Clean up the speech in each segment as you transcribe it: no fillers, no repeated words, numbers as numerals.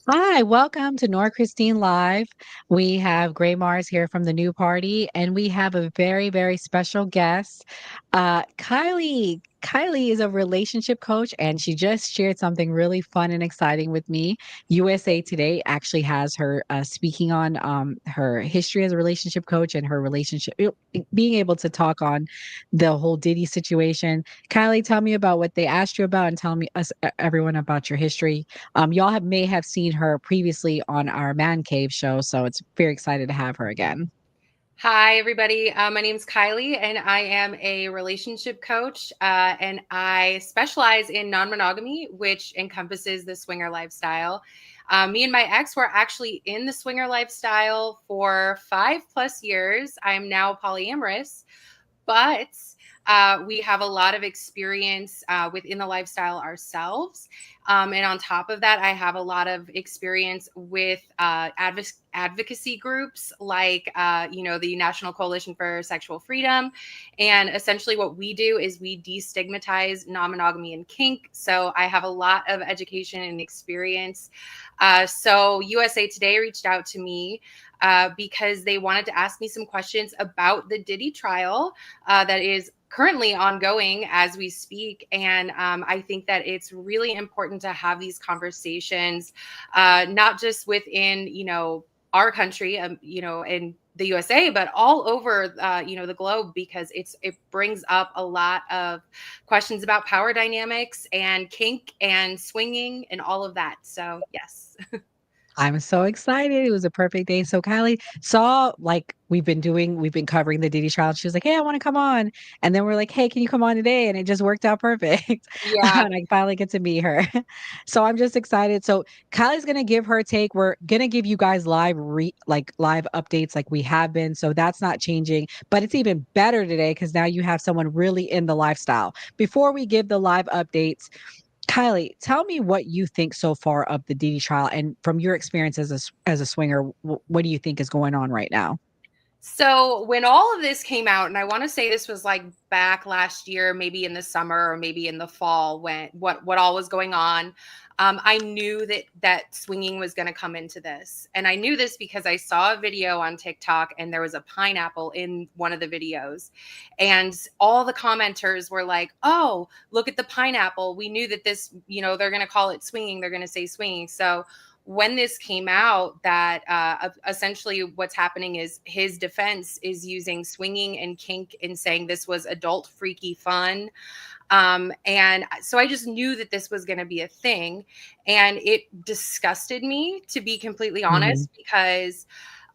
Hi, welcome to Nora Christine Live. We have Gray Mars here from the New Party, and we have a very, very special guest. Kylie. Kylie is a relationship coach, and she just shared something really fun and exciting with me. USA Today actually has her speaking on her history as a relationship coach and her being able to talk on the whole Diddy situation. Kylie, tell me about what they asked you about, and tell me everyone about your history. May have seen her previously on our Man Cave show, so it's very excited to have her again. Hi, everybody. My name is Kylie, and I am a relationship coach. And I specialize in non monogamy, which encompasses the swinger lifestyle. Me and my ex were actually in the swinger lifestyle for 5+ years. I'm now polyamorous, but we have a lot of experience within the lifestyle ourselves. And on top of that, I have a lot of experience with advocacy groups like, the National Coalition for Sexual Freedom. And essentially, what we do is we destigmatize non monogamy and kink. So I have a lot of education and experience. So USA Today reached out to me because they wanted to ask me some questions about the Diddy trial that is currently ongoing as we speak. And I think that it's really important to have these conversations, not just within, our country, in the USA, but all over, the globe, because it brings up a lot of questions about power dynamics and kink and swinging and all of that. So yes. I'm so excited. It was a perfect day. So Kylie saw like we've been covering the Diddy trial. She was like, "Hey, I want to come on." And then we're like, "Hey, can you come on today?" And it just worked out perfect. Yeah. And I finally get to meet her. So I'm just excited. So Kylie's gonna give her take. We're gonna give you guys live updates like we have been. So that's not changing. But it's even better today because now you have someone really in the lifestyle. Before we give the live updates, Kylie, tell me what you think so far of the Diddy trial, and from your experience as a swinger, what do you think is going on right now? So when all of this came out, and I want to say this was like back last year, maybe in the summer or maybe in the fall, when what all was going on, I knew that swinging was going to come into this, and I knew this because I saw a video on TikTok, and there was a pineapple in one of the videos, and all the commenters were like, "Oh, look at the pineapple. We knew that this, they're going to call it swinging. They're going to say swinging." So when this came out, that essentially what's happening is his defense is using swinging and kink and saying this was adult freaky fun. And so I just knew that this was going to be a thing. And it disgusted me, to be completely Mhm, honest, because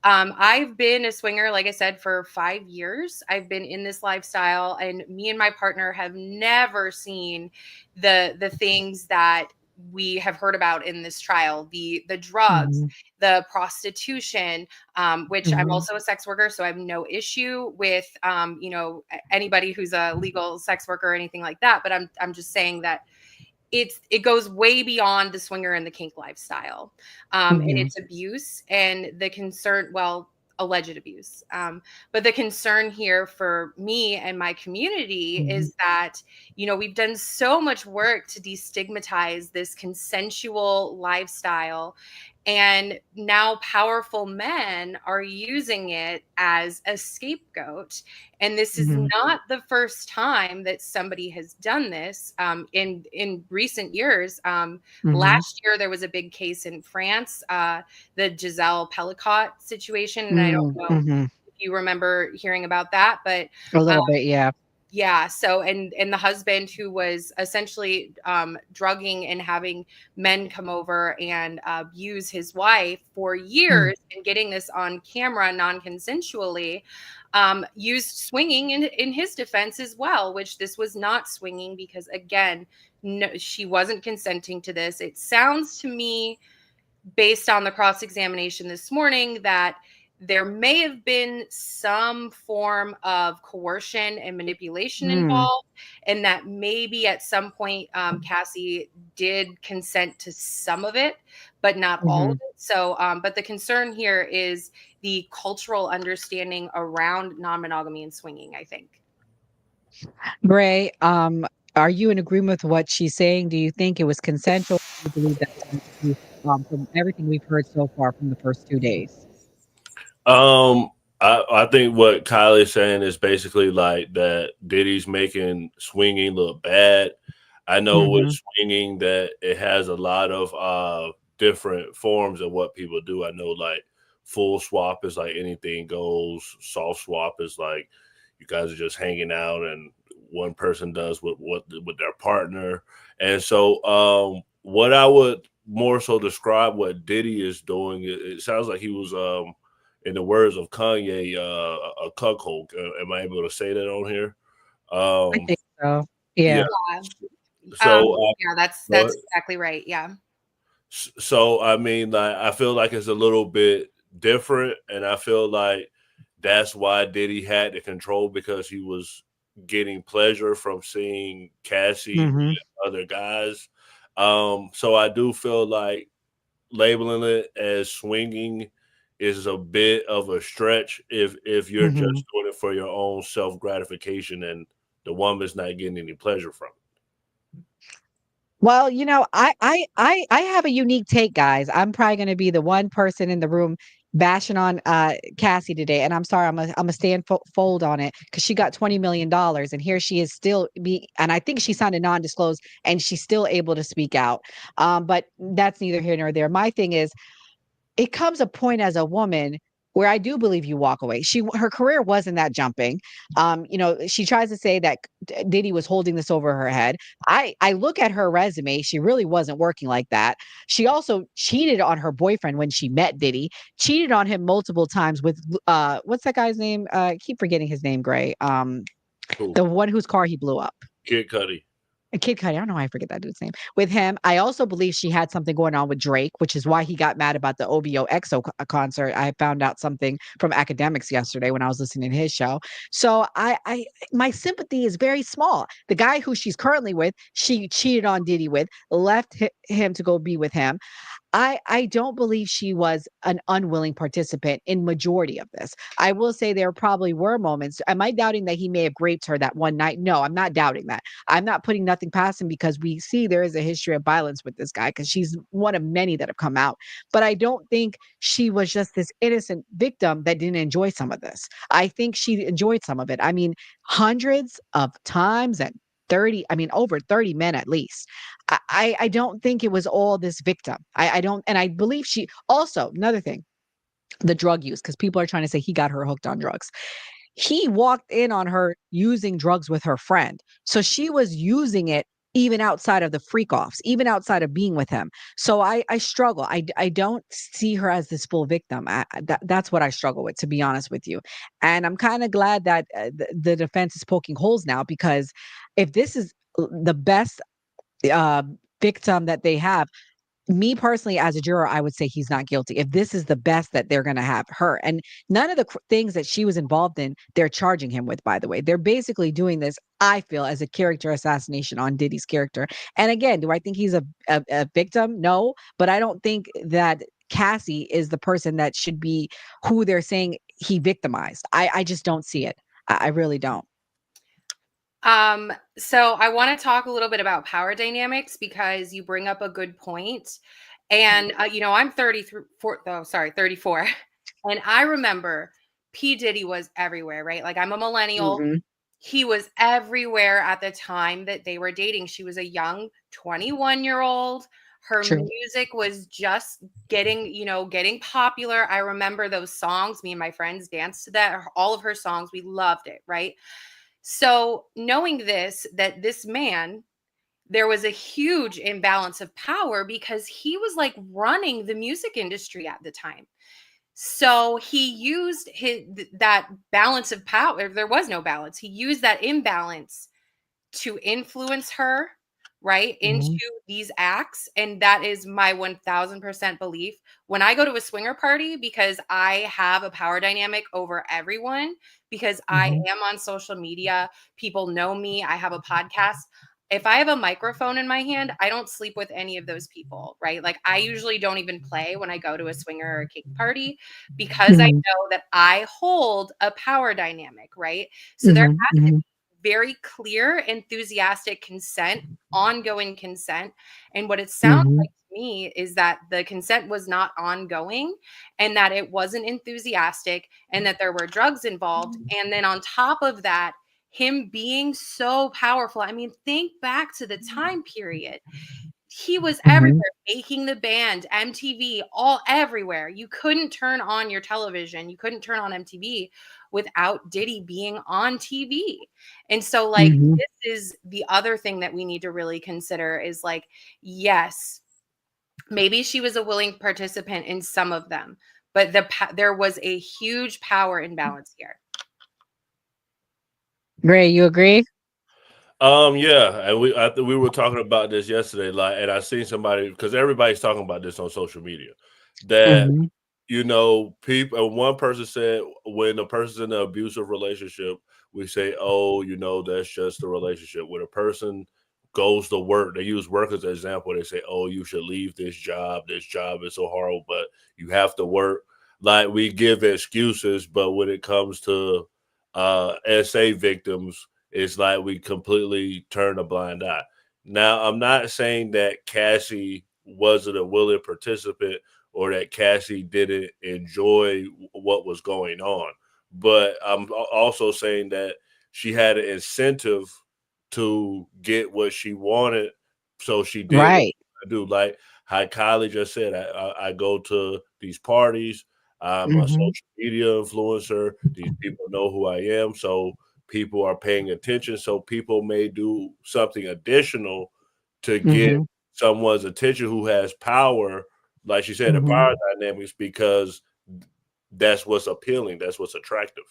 I've been a swinger, like I said, for 5 years. I've been in this lifestyle, and me and my partner have never seen the things that we have heard about in this trial: the drugs, mhm, the prostitution, which I'm mhm, also a sex worker, so I have no issue with anybody who's a legal sex worker or anything like that. But I'm just saying that it goes way beyond the swinger and the kink lifestyle, and mhm, it's abuse, and the concern, well, alleged abuse, but the concern here for me and my community mhm, is that we've done so much work to destigmatize this consensual lifestyle, and now powerful men are using it as a scapegoat. And this is mhm, not the first time that somebody has done this, in recent years. mhm, Last year, there was a big case in France, the Giselle Pellicot situation. And I don't mm, know mhm. if you remember hearing about that, but A um, little bit, yeah. yeah. So, and the husband, who was essentially drugging and having men come over and abuse his wife for Mm, years, and getting this on camera non-consensually, used swinging in his defense as well, which this was not swinging, because again, no, she wasn't consenting to this. It sounds to me, based on the cross examination this morning, that there may have been some form of coercion and manipulation mm, involved, and that maybe at some point, Cassie did consent to some of it, but not all of mhm. it. So, but the concern here is the cultural understanding around non monogamy and swinging, I think. Gray, are you in agreement with what she's saying? Do you think it was consensual? Do you believe that? from everything we've heard so far from the first 2 days? Um, I think what Kylie's saying is basically like that Diddy's making swinging look bad. I know with Mhm, swinging that it has a lot of different forms of what people do. I know like full swap is like anything goes. Soft swap is like you guys are just hanging out and one person does with their partner. And so what I would more so describe what Diddy is doing, it sounds like he was in the words of Kanye, a cuckold. Am I able to say that on here? I Um, think so. yeah. Yeah. Yeah. So, Yeah, go that's ahead. exactly right. Yeah. So I mean, like, I feel like it's a little bit different, and I feel like that's why Diddy had the control because he was getting pleasure from seeing Cassie Mhm, with other guys. So I do feel like labeling it as swinging is a bit of a stretch if you're mhm. just doing it for your own self gratification and the woman's not getting any pleasure from Well, I have a unique take, guys. I'm probably gonna be the one person in the room bashing on Cassie today, and I'm sorry, I'm a stand fold on it because she got $20 million, and here she is still and I think she signed a non-disclose, and she's still able to speak out. But that's neither here nor there. My thing is, it comes a point as a woman where I do believe you walk away. Her career wasn't that jumping. She tries to say that Diddy was holding this over her head. I look at her resume, she really wasn't working like that. She also cheated on her boyfriend when she met Diddy, cheated on him multiple times with what's that guy's name? I keep forgetting his name, Gray. who The one whose car he blew up. Kid Cudi. Kid Cudi, I don't know why I forget that dude's name. With him, I also believe she had something going on with Drake, which is why he got mad about the OVO EXO concert. I found out something from academics yesterday when I was listening to his show. So my sympathy is very small. The guy who she's currently with, she cheated on Diddy with, left him to go be with him. I don't believe she was an unwilling participant in majority of this. I will say there probably were moments. Am I doubting that he may have raped her that one night? No, I'm not doubting that. I'm not putting nothing past him because we see there is a history of violence with this guy because she's one of many that have come out. But I don't think she was just this innocent victim that didn't enjoy some of this. I think she enjoyed some of it. I mean, hundreds of times and 30, I mean, over 30 men at least. I don't think it was all this victim. I don't, and I believe she also another thing, the drug use, because people are trying to say he got her hooked on drugs. He walked in on her using drugs with her friend. So she was using it even outside of the freak offs, even outside of being with him. So I struggle. I don't see her as this full victim. That's what I struggle with, to be honest with you. And I'm kind of glad that the defense is poking holes now because if this is the best uh, victim that they have, me personally as a juror, I would say he's not guilty. If this is the best that they're going to have her, and none of the things that she was involved in, they're charging him with, by the way. They're basically doing this, I feel, as a character assassination on Diddy's character. And again, do I think he's a victim? No, but I don't think that Cassie is the person that should be who they're saying he victimized. I just don't see it. I really don't. So I want to talk a little bit about power dynamics because you bring up a good point. And I'm 33, oh, sorry, 34. And I remember P. Diddy was everywhere, right? Like I'm a millennial. Hmm. He was everywhere at the time that they were dating. She was a young 21-year-old. Her True. music was just getting popular. I remember those songs. Me and my friends danced to that. All of her songs. We loved it, right? So, knowing this, that this man, there was a huge imbalance of power because he was like running the music industry at the time. So he used that balance of power. There was no balance. He used that imbalance to influence her right into Hmm. these acts, and that is my 1000% belief. When I go to a swinger party, because I have a power dynamic over everyone, because I Hmm. am on social media, people know me, I have a podcast. If I have a microphone in my hand, I don't sleep with any of those people, right? Like I usually don't even play when I go to a swinger or a kink party because I Hmm. know that I hold a power dynamic, right? So there Hmm. has to Hmm. very clear, enthusiastic consent, ongoing consent. And what it sounds Hmm. like me is that the consent was not ongoing, and that it wasn't enthusiastic, and that there were drugs involved. And then on top of that, him being so powerful. I mean, think back to the time period. He was Mhm. everywhere, making the band, MTV, all everywhere. You couldn't turn on your television, you couldn't turn on MTV without Diddy being on TV. And so, like, Mhm. this is the other thing that we need to really consider is like, yes, maybe she was a willing participant in some of them, but there was a huge power imbalance here. Gray, you agree? Yeah, and we were talking about this yesterday, like, and I seen somebody because everybody's talking about this on social media that Mhm. people. One person said when a person's in an abusive relationship, we say, "Oh, that's just a relationship." When a person goes to work, they use work as an example. They say, "Oh, you should leave this job. This job is so horrible, but you have to work." Like we give excuses, but when it comes to SA victims, it's like we completely turn a blind eye. Now, I'm not saying that Cassie wasn't a willing participant or that Cassie didn't enjoy what was going on. But I'm also saying that she had an incentive to get what she wanted, so she did what Right. she do. Like how Kylie just said, I go to these parties. I'm a Mhm. social media influencer. These people know who I am, so people are paying attention. So people may do something additional to get Mhm. someone's attention who has power, like she said, the Mhm. power dynamics, because that's what's appealing, that's what's attractive.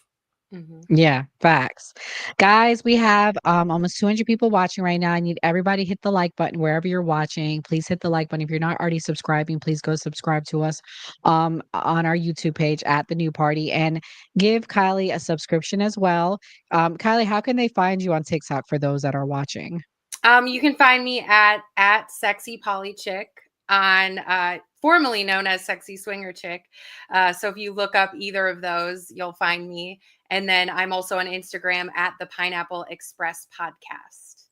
Hmm. Yeah, facts. Guys, we have almost 200 people watching right now. I need everybody to hit the like button wherever you're watching. Please hit the like button. If you're not already subscribing, please go subscribe to us on our YouTube page at The New Party, and give Kylie a subscription as well. Kylie, how can they find you on TikTok for those that are watching? You can find me at Sexy Polly Chick on formerly known as Sexy Swinger Chick. So if you look up either of those, you'll find me. And then I'm also on Instagram at the Pineapple Express Podcast.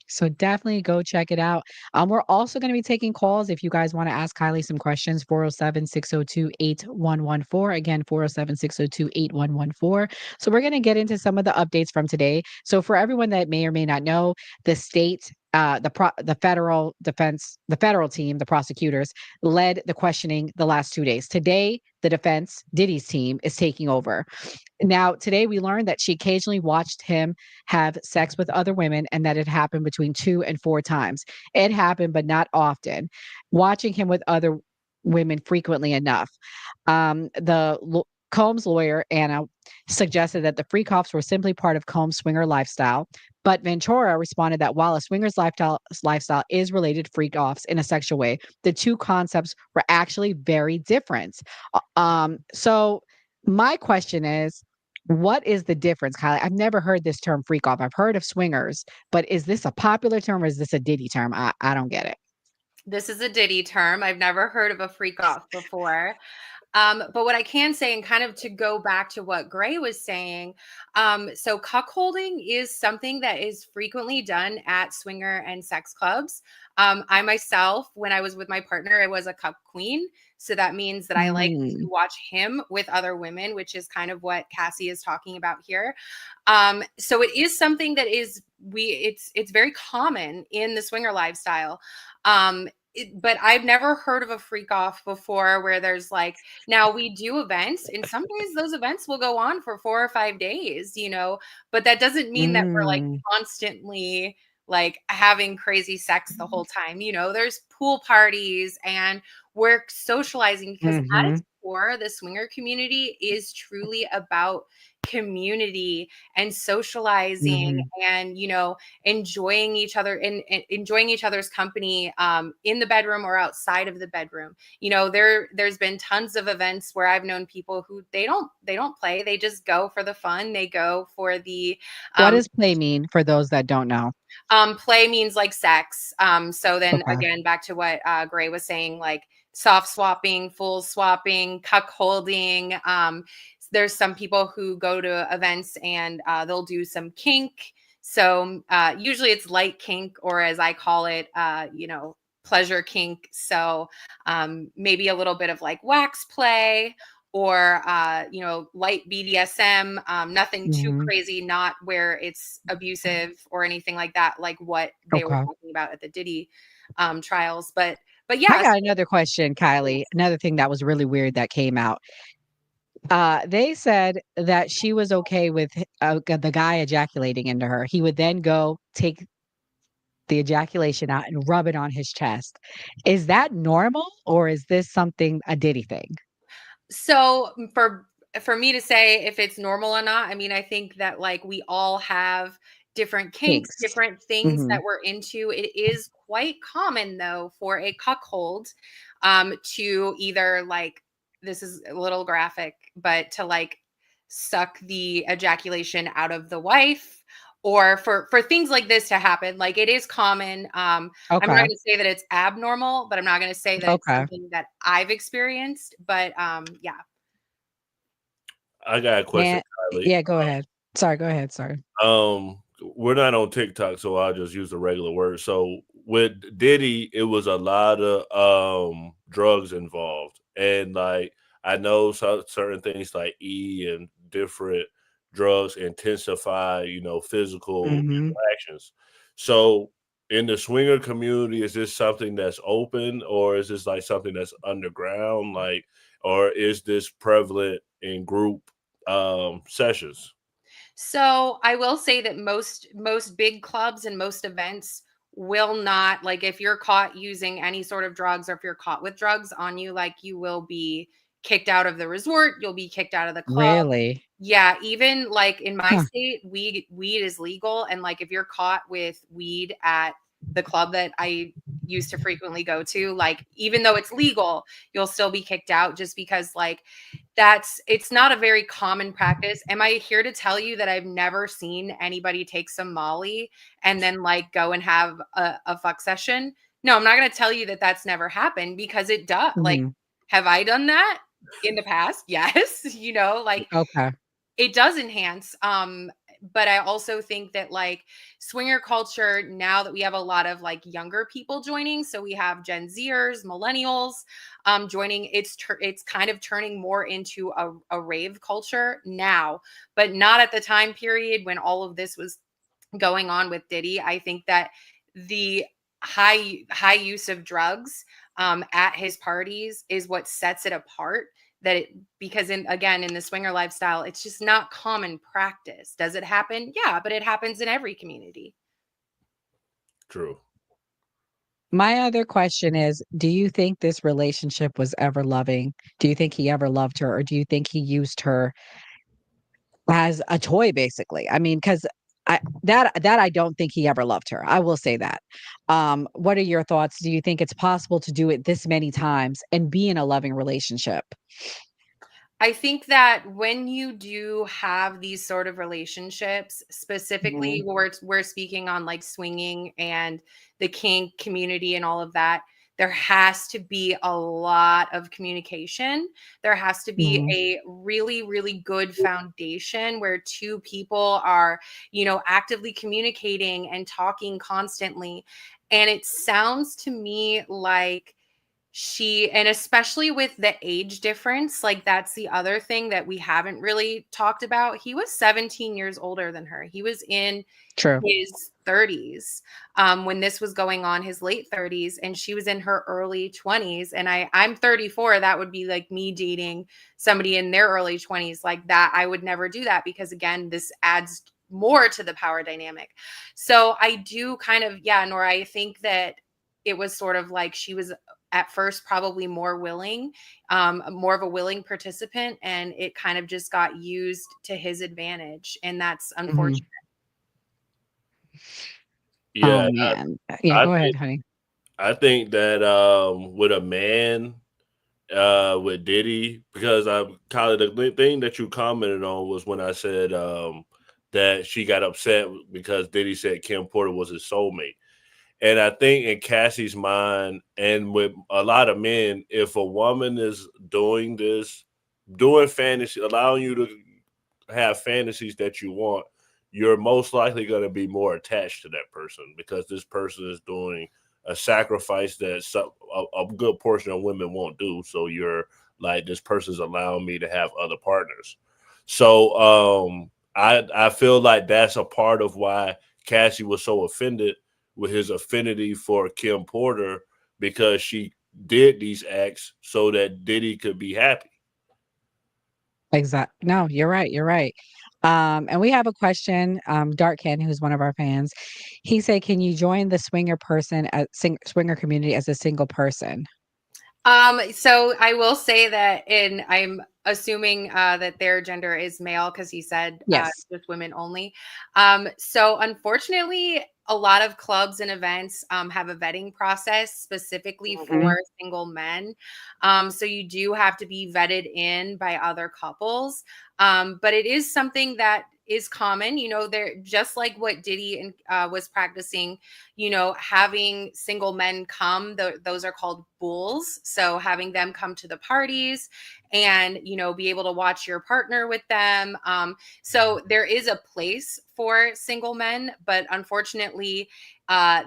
So definitely go check it out. We're also going to be taking calls if you guys want to ask Kylie some questions. 407-602-8114. Again, 407-602-8114. So we're going to get into some of the updates from today. So for everyone that may or may not know, the state the federal defense, the federal team, the prosecutors led the questioning the last 2 days. Today, the defense, Diddy's team, is taking over. Now, today we learned that she occasionally watched him have sex with other women and that it happened between 2 and 4 times. It happened, but not often. Watching him with other women frequently enough. Combs lawyer, Anna, suggested that the freak offs were simply part of Combs' swinger lifestyle. But Ventura responded that while a swinger's lifestyle is related to freak offs in a sexual way, the two concepts were actually very different. So my question is, what is the difference, Kylie? I've never heard this term freak off. I've heard of swingers, but is this a popular term or is this a Diddy term? I don't get it. This is a Diddy term. I've never heard of a freak off before. But what I can say, and kind of to go back to what Gray was saying, so cuckolding is something that is frequently done at swinger and sex clubs. I myself, when I was with my partner, I was a cuck queen. So that means that I like to Mm, watch him with other women, which is kind of what Cassie is talking about here. So it is something that is it's very common in the swinger lifestyle. But I've never heard of a freak off before where there's like, now we do events, and some days those events will go on for 4 or 5 days, but that doesn't mean that we're like mm, constantly like having crazy sex the whole time. There's pool parties and we're socializing because at mhm, its core, the swinger community is truly about community and socializing mhm. and enjoying each other and enjoying each other's company in the bedroom or outside of the bedroom. There's been tons of events where I've known people who they don't play, they just go for the fun, they go for the What um, does play mean for those that don't know? play means like sex. So then Okay. again, back to what Gray was saying, like soft swapping, full swapping, cuck holding. There's some people who go to events and they'll do some kink. So usually it's light kink, or as I call it, pleasure kink. So maybe a little bit of like wax play or light BDSM, nothing too Mhm. crazy, not where it's abusive or anything like that, like what they were Okay. talking about at the Diddy trials. But I yeah, got another question, Kylie. yes. Another thing that was really weird that came out. They said that she was okay with the guy ejaculating into her. He would then go take the ejaculation out and rub it on his chest. Is that normal or is this something a Diddy thing? So for me to say if it's normal or not, I mean, I think that like we all have different kinks, Kinks. different things Mhm. that we're into. It is quite common though for a cuckold to either like, this is a little graphic, but to like suck the ejaculation out of the wife, or for things like this to happen. Like it is common. I'm not Okay. going to say that it's abnormal, but I'm not going to say that it's Okay. something that I've experienced. But yeah. I got a question, And Kylie. yeah, go ahead. Sorry, go ahead. Sorry. We're not on TikTok, so I'll just use the regular word. So with Diddy, it was a lot of drugs involved, and like I know certain things like and different drugs intensify, physical Mhm. interactions. So in the swinger community, is this something that's open, or is this like something that's underground, like, or is this prevalent in group sessions? So I will say that most big clubs and most events will not, like, if you're caught using any sort of drugs, or if you're caught with drugs on you, like, you will be kicked out of the resort, you'll be kicked out of the club. Really? Yeah, even like in my Huh. state, weed is legal, and like if you're caught with weed at the club that I used to frequently go to, like even though it's legal, you'll still be kicked out, just because like it's not a very common practice. Am I here to tell you that I've never seen anybody take some Molly and then like go and have a fuck session? No, I'm not going to tell you that that's never happened, because it does. Like, Mhm. have I done that in the past? Yes. Like Okay. it does enhance. But I also think that like swinger culture, now that we have a lot of like younger people joining, so we have Gen Zers, millennials joining, it's kind of turning more into a rave culture now, but not at the time period when all of this was going on with Diddy. I think that the high use of drugs at his parties is what sets it apart. That it Because in the swinger lifestyle, it's just not common practice. Does it happen? Yeah, but it happens in every community. True. My other question is, do you think this relationship was ever loving? Do you think he ever loved her, or do you think he used her as a toy, basically? I mean, because that I don't think he ever loved her. I will say that. What are your thoughts? Do you think it's possible to do it this many times and be in a loving relationship? I think that when you do have these sort of relationships, specifically Mhm. we're speaking on like swinging and the kink community and all of that, there has to be a lot of communication. There has to be Mhm. a really, really good foundation where two people are, actively communicating and talking constantly. And it sounds to me like and especially with the age difference, like that's the other thing that we haven't really talked about. He was 17 years older than her. He was in True. his 30s when this was going on, his late 30s, and she was in her early 20s. And I'm 34. That would be like me dating somebody in their early 20s. Like that, I would never do that, because again, this adds more to the power dynamic. So I do kind of, yeah, Nora, I think that it was sort of like she was at first probably more willing, more of a willing participant, and it kind of just got used to his advantage, and that's Mhm. unfortunate. Oh, Yeah, man. Yeah, I go ahead, think honey. I think that with a man with Diddy, because Kylie, the thing that you commented on was when I said that she got upset because Diddy said Kim Porter was his soulmate. And I think in Cassie's mind, and with a lot of men, if a woman is doing this, doing fantasy, allowing you to have fantasies that you want, you're most likely going to be more attached to that person because this person is doing a sacrifice that a good portion of women won't do. So you're like, this person's allowing me to have other partners. So I feel like that's a part of why Cassie was so offended with his affinity for Kim Porter, because she did these acts so that Diddy could be happy. Exact No, you're right, you're right. And we have a question, Dark Ken, who's one of our fans. He said, "Can you join the swinger person at swinger community as a single person?" So I will say that I'm assuming that their gender is male because he said Yes. just women only. So unfortunately, a lot of clubs and events have a vetting process specifically for Mhm. single men. So you do have to be vetted in by other couples. But it is something that is common, they're just like what Diddy was practicing, having single men come, those are called bulls. So having them come to the parties and, be able to watch your partner with them. So there is a place for single men, but unfortunately,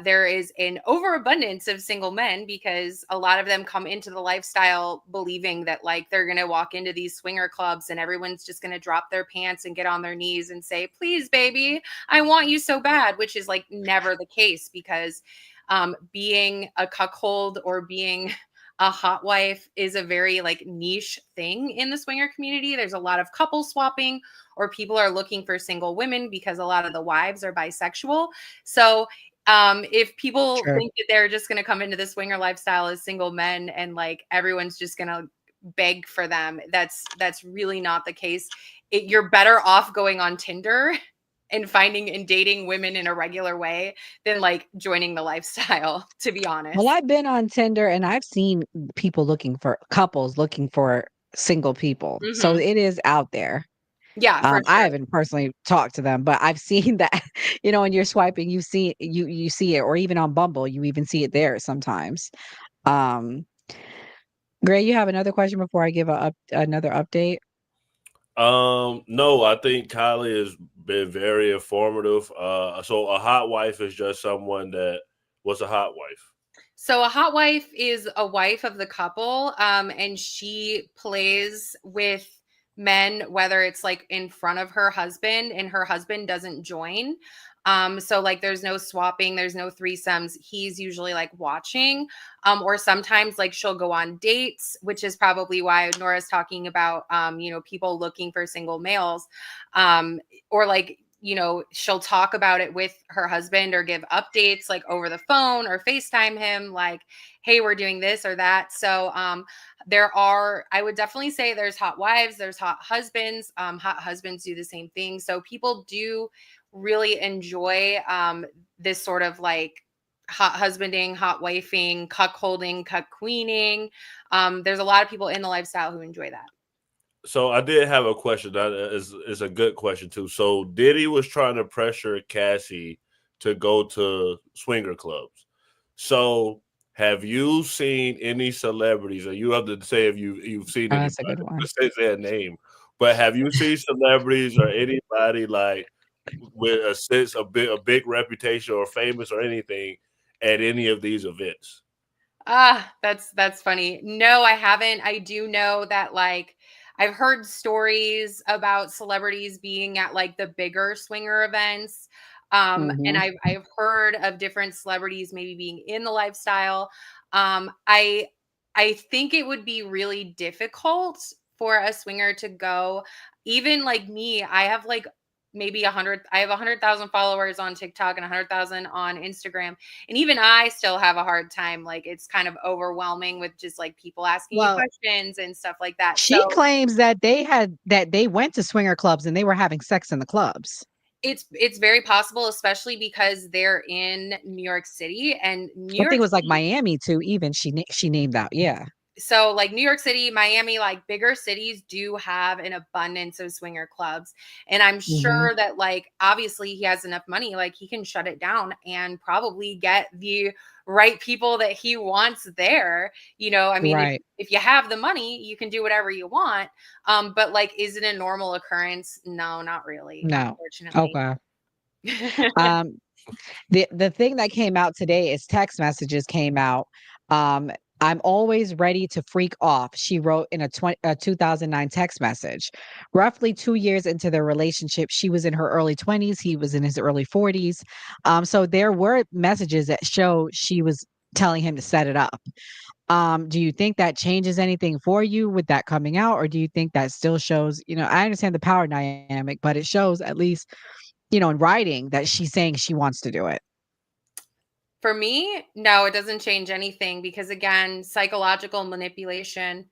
there is an overabundance of single men because a lot of them come into the lifestyle believing that like they're going to walk into these swinger clubs and everyone's just going to drop their pants and get on their knees and say, "Please, baby, I want you so bad," which is like never the case because being a cuckold or being a hot wife is a very like niche thing in the swinger community. There's a lot of couple swapping, or people are looking for single women because a lot of the wives are bisexual. So if people True. think that they're just going to come into the swinger lifestyle as single men and like everyone's just going to beg for them, that's really not the case. You're better off going on Tinder and finding and dating women in a regular way than like joining the lifestyle, to be Well, honest. I've been on Tinder and I've seen people looking for couples looking for single people. So Hmm. it is out there. Yeah, for I sure. haven't personally talked to them, but I've seen that, when you're swiping, you see it, or even on Bumble, you even see it there sometimes. Um, Gray, you have another question before I give another update? No, I think Kylie has been very informative. So a hot wife is just someone that was a hot wife. So a hot wife is a wife of the couple, and she plays with men, whether it's like in front of her husband and her husband doesn't join. So like there's no swapping, there's no threesomes. He's usually like watching, or sometimes like she'll go on dates, which is probably why Nora's talking about, people looking for single males, or like she'll talk about it with her husband or give updates like over the phone or FaceTime him like, "Hey, we're doing this or that." So I would definitely say there's hot wives, there's hot husbands. Hot husbands do the same thing. So people do really enjoy this sort of like hot husbanding, hot wifing, cuck holding, cuck queening. There's a lot of people in the lifestyle who enjoy that. So I did have a question that is a good question too. So Diddy was trying to pressure Cassie to go to swinger clubs. So have you seen any celebrities, or you have to say if you've seen That's a anybody, good one. but say their name. But have you seen celebrities or anybody like with a sense a big reputation or famous or anything at any of these events? That's funny. No, I haven't. I do know that like I've heard stories about celebrities being at like the bigger swinger events. And Mhm. I've heard of different celebrities maybe being in the lifestyle. I think it would be really difficult for a swinger to go. Even like me, I have like maybe 100. I have 100,000 followers on TikTok and 100,000 on Instagram, and even I still have a hard time. Like it's kind of overwhelming with just like people asking you Well, questions and stuff like that. she So claims that they went to swinger clubs and they were having sex in the clubs. it's very possible, especially because they're in New York City, and New I York think it was like City. Miami too, even she named out. Yeah. So like New York City, Miami, like bigger cities do have an abundance of swinger clubs. And I'm Mhm. sure that like obviously he has enough money, like he can shut it down and probably get the right people that he wants there. I mean, if Right. if you have the money, you can do whatever you want. But like, is it a normal occurrence? No, not really, No. unfortunately. Okay. Um, The thing that came out today is text messages came out. Um, I'm always ready to freak off, she wrote in a 2009 text message. Roughly 2 years into their relationship, she was in her early 20s, he was in his early 40s. So there were messages that show she was telling him to set it up. Do you think that changes anything for you with that coming out, or do you think that still shows? I understand the power dynamic, but it shows at least in writing that she's saying she wants to do it. For me, no, it doesn't change anything because again, psychological manipulation.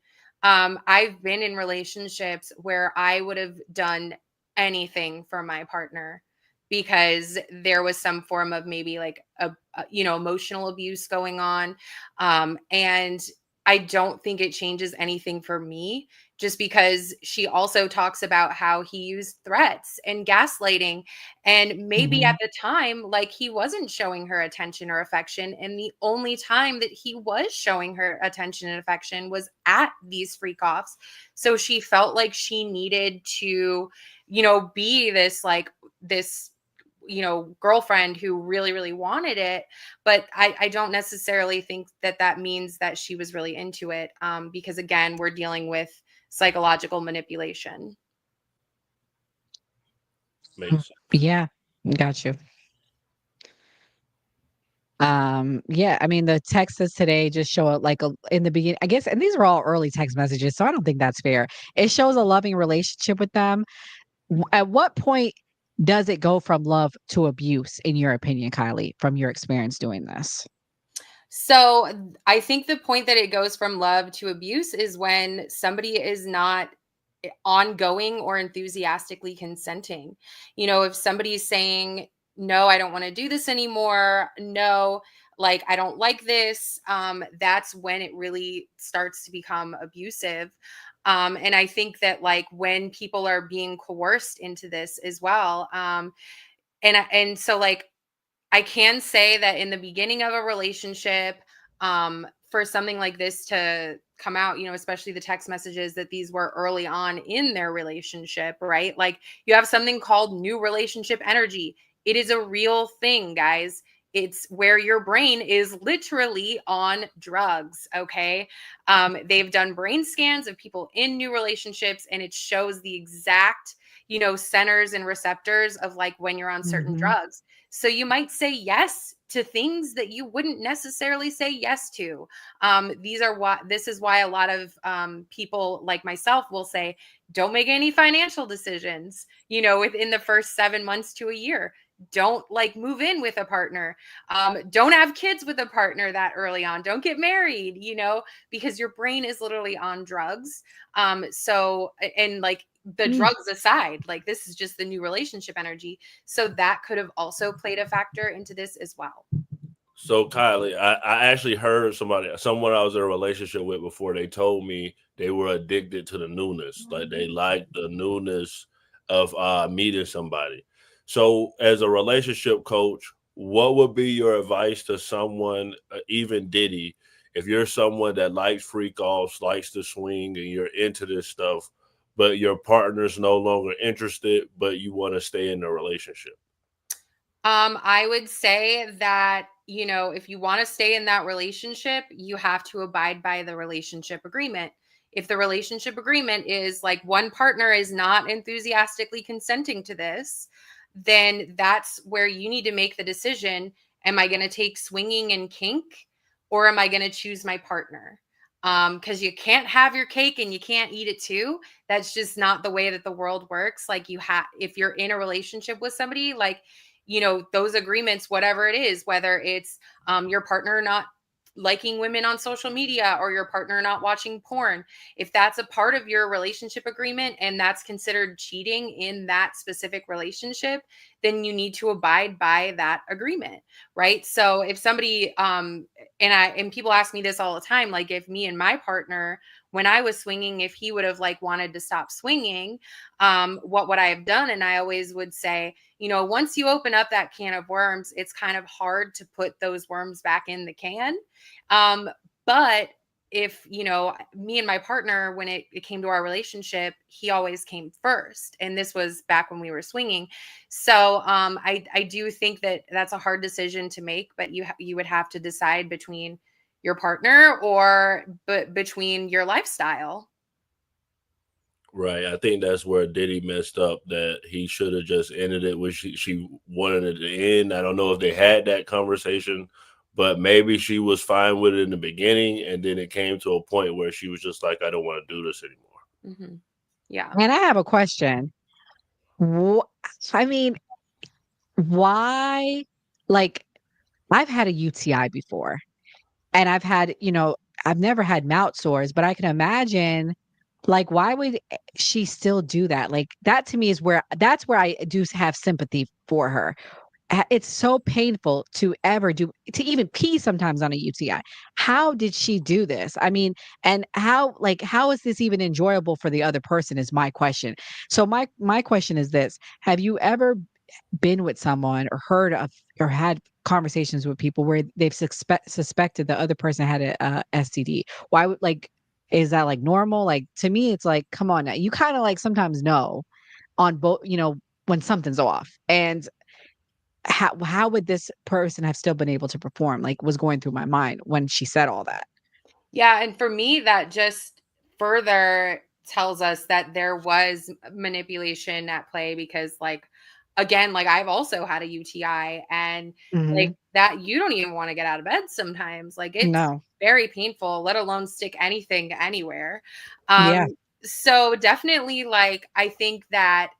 I've been in relationships where I would have done anything for my partner because there was some form of maybe like emotional abuse going on. And I don't think it changes anything for me just because she also talks about how he used threats and gaslighting, and maybe at Mhm. the time, like he wasn't showing her attention or affection. And the only time that he was showing her attention and affection was at these freak offs. So she felt like she needed to, be this like this girlfriend who really really wanted it. But I don't necessarily think that that means that she was really into it, because again, we're dealing with psychological manipulation. Makes sense. Yeah, got you. Yeah, I mean, the texts today just show it like in the beginning, I guess, and these are all early text messages, so I don't think that's fair. It shows a loving relationship with them. At what point does it go from love to abuse, in your opinion, Kylie, from your experience doing this? So I think the point that it goes from love to abuse is when somebody is not ongoing or enthusiastically consenting. If somebody's saying, no, I don't want to do this anymore. No, like, I don't like this. That's when it really starts to become abusive. And I think that, like, when people are being coerced into this as well. And so, like, I can say that in the beginning of a relationship, for something like this to come out, especially the text messages, that these were early on in their relationship, right? Like, you have something called new relationship energy. It is a real thing, guys. It's where your brain is literally on drugs. Okay. They've done brain scans of people in new relationships, and it shows the exact, centers and receptors of like when you're on certain Mhm. drugs. So you might say yes to things that you wouldn't necessarily say yes to. This is why a lot of people like myself will say, don't make any financial decisions, within the first 7 months to a year. Don't like move in with a partner. Don't have kids with a partner that early on. Don't get married, because your brain is literally on drugs. And like the Mm. drugs aside, like this is just the new relationship energy. So that could have also played a factor into this as well. So Kylie, I actually heard someone I was in a relationship with before. They told me they were addicted to the newness. Like they liked the newness of meeting somebody. So as a relationship coach, what would be your advice to someone, even Diddy, if you're someone that likes freak offs, likes to swing, and you're into this stuff, but your partner's no longer interested, but you want to stay in the relationship? I would say that, if you want to stay in that relationship, you have to abide by the relationship agreement. If the relationship agreement is like one partner is not enthusiastically consenting to this, then that's where you need to make the decision. Am I going to take swinging and kink, or am I going to choose my partner? Because you can't have your cake and you can't eat it too. That's just not the way that the world works. Like, if you're in a relationship with somebody, like, those agreements, whatever it is, whether it's your partner not liking women on social media or your partner not watching porn, if that's a part of your relationship agreement and that's considered cheating in that specific relationship, then you need to abide by that agreement, right? So if somebody and people ask me this all the time, like, if me and my partner, when I was swinging, if he would have like wanted to stop swinging, what would I have done? And I always would say, once you open up that can of worms, it's kind of hard to put those worms back in the can. But if, me and my partner, when it came to our relationship, he always came first. And this was back when we were swinging. So I do think that that's a hard decision to make, but you would have to decide between your partner or between your lifestyle. Right. I think that's where Diddy messed up. That he should have just ended it when she wanted it to end. I don't know if they had that conversation, but maybe she was fine with it in the beginning, and then it came to a point where she was just like, "I don't want to do this anymore." Hmm. Yeah. And I have a question. Wh I mean, why like, I've had a UTI before, and I've never had mouth sores, but I can imagine, like, why would she still do that? Like, that to me is where I do have sympathy for her. It's so painful to even pee sometimes on a UTI. How did she do this? I mean, and how is this even enjoyable for the other person is my question. So my question is this: have you ever been with someone or heard of or had conversations with people where they've suspected the other person had a STD? Why would like is that like normal? Like to me, it's like, come on now. You kind of like sometimes know on both, when something's off. And how would this person have still been able to perform? Like was going through my mind when she said all that. Yeah, and for me, that just further tells us that there was manipulation at play because, like, again, like I've also had a UTI, and like Mhm. that, you don't even want to get out of bed sometimes. Like, it's No. very painful, let alone stick anything anywhere. Yeah. So definitely, like, I think that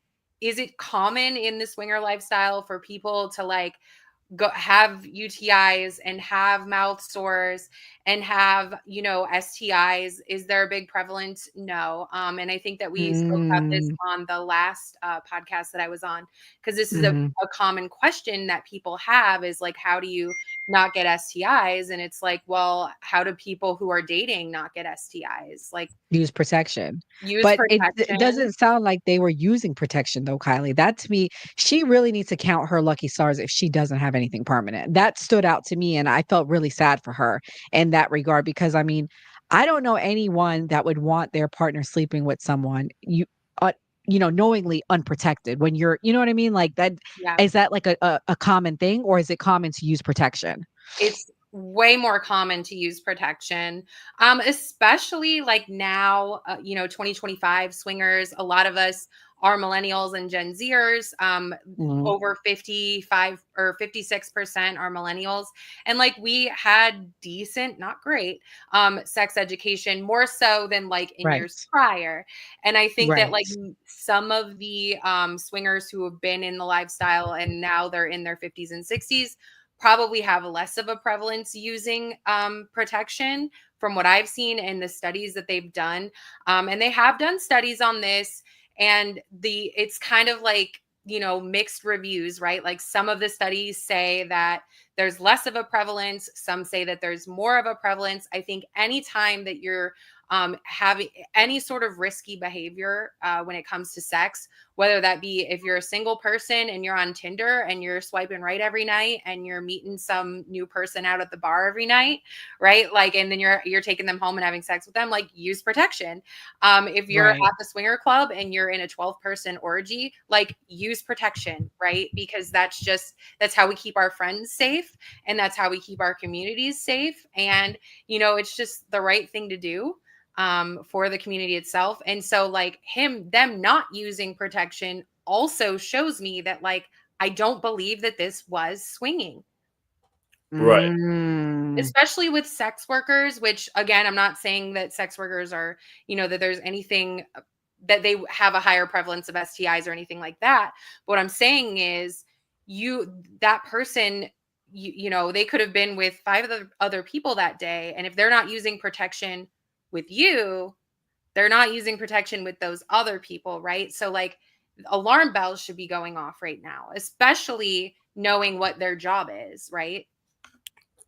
is it common in the swinger lifestyle for people to like go have UTIs and have mouth sores and have, STIs? Is there a big prevalence? No. And I think that we spoke about this Mm. on the last podcast that I was on, because this is Mhm. a common question that people have is like, how do you not get STIs? And it's like, well, how do people who are dating not get STIs? Like, Use protection. use But it protection. doesn't sound like they were using protection though, Kylie. That to me, she really needs to count her lucky stars if she doesn't have anything permanent. That stood out to me and I felt really sad for her in that regard because I mean, I don't know anyone that would want their partner sleeping with someone uh, knowingly unprotected when you know what I mean? Like that Yeah. is that like a common thing or is it common to use protection? It's way more common to use protection, especially like now, 2025 swingers. A lot of us are millennials and Gen Zers. Mhm. Over 55 or 56% are millennials. And like we had decent, not great, sex education, more so than like in years Right. prior. And I think that like Right. some of the swingers who have been in the lifestyle and now they're in their 50s and 60s probably have less of a prevalence using protection from what I've seen in the studies that they've done. And they have done studies on this, and it's kind of like, mixed reviews, right? Like some of the studies say that there's less of a prevalence, some say that there's more of a prevalence. I think anytime that you're having any sort of risky behavior when it comes to sex, whether that be if you're a single person and you're on Tinder and you're swiping right every night and you're meeting some new person out at the bar every night, right? Like, and then you're taking them home and having sex with them, like use protection. If you're Right. at the swinger club and you're in a 12-person orgy, like use protection, right? Because that's how we keep our friends safe and that's how we keep our communities safe. And, it's just the right thing to do for the community itself. And so like them not using protection also shows me that like I don't believe that this was swinging, Right. Mm. especially with sex workers, which again, I'm not saying that sex workers are, that there's anything that they have a higher prevalence of STIs or anything like that. But what I'm saying is that person, they could have been with five other people that day. And if they're not using protection with you, they're not using protection with those other people, right? So like alarm bells should be going off right now, especially knowing what their job is, right?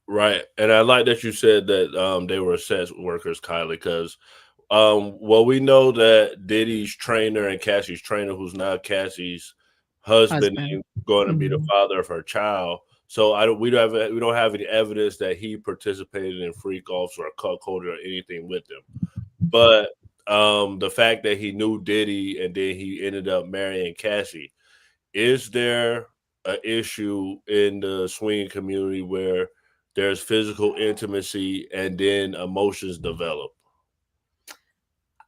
Right. And I like that you said that they were sex workers, Kylie, because well, we know that Diddy's trainer and Cassie's trainer, who's now Cassie's husband Husband. and going to be the Mhm. father of her child. So we don't have any evidence that he participated in freak offs or cuckolded or anything with them. But the fact that he knew Diddy and then he ended up marrying Cassie, is there an issue in the swinging community where there's physical intimacy and then emotions develop?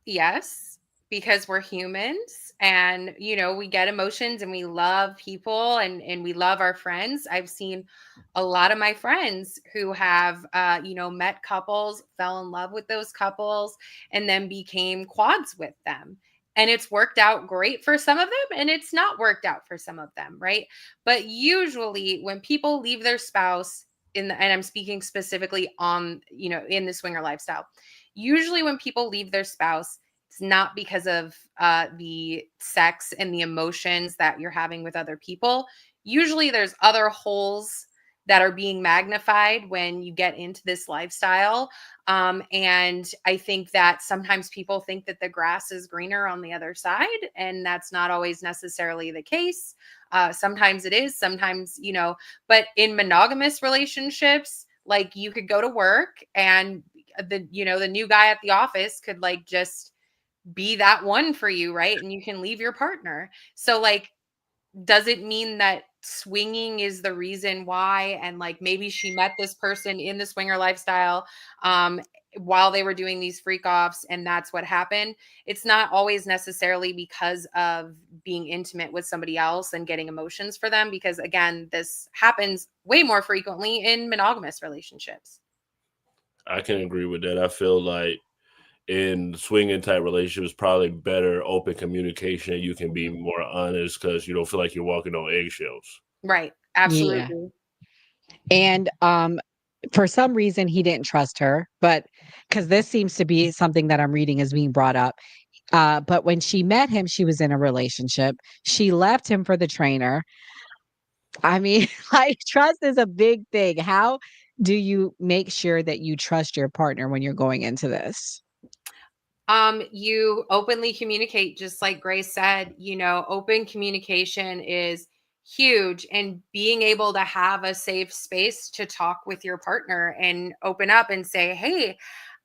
Yes, because we're humans and we get emotions and we love people and we love our friends. I've seen a lot of my friends who have met couples, fell in love with those couples and then became quads with them. And it's worked out great for some of them and it's not worked out for some of them, right? But usually when people leave their spouse and I'm speaking specifically on, in the swinger lifestyle, usually when people leave their spouse, it's not because of the sex and the emotions that you're having with other people. Usually there's other holes that are being magnified when you get into this lifestyle. And I think that sometimes people think that the grass is greener on the other side, and that's not always necessarily the case. Sometimes it is, sometimes, but in monogamous relationships, like you could go to work and the new guy at the office could like just be that one for you, right? And you can leave your partner. So like, does it mean that swinging is the reason why? And like maybe she met this person in the swinger lifestyle um while they were doing these freak offs and that's what happened. It's not always necessarily because of being intimate with somebody else and getting emotions for them, because again, this happens way more frequently in monogamous relationships. I can agree with that. I feel like in swinging type relationships, probably better open communication. You can be Mhm. more honest because you don't feel like you're walking on eggshells. Right. Yeah. Absolutely. And for some reason, he didn't trust her, but because this seems to be something that I'm reading is being brought up. But when she met him, she was in a relationship. She left him for the trainer. I mean, like, trust is a big thing. How do you make sure that you trust your partner when you're going into this? You openly communicate, just like Grace said, open communication is huge, and being able to have a safe space to talk with your partner and open up and say, hey,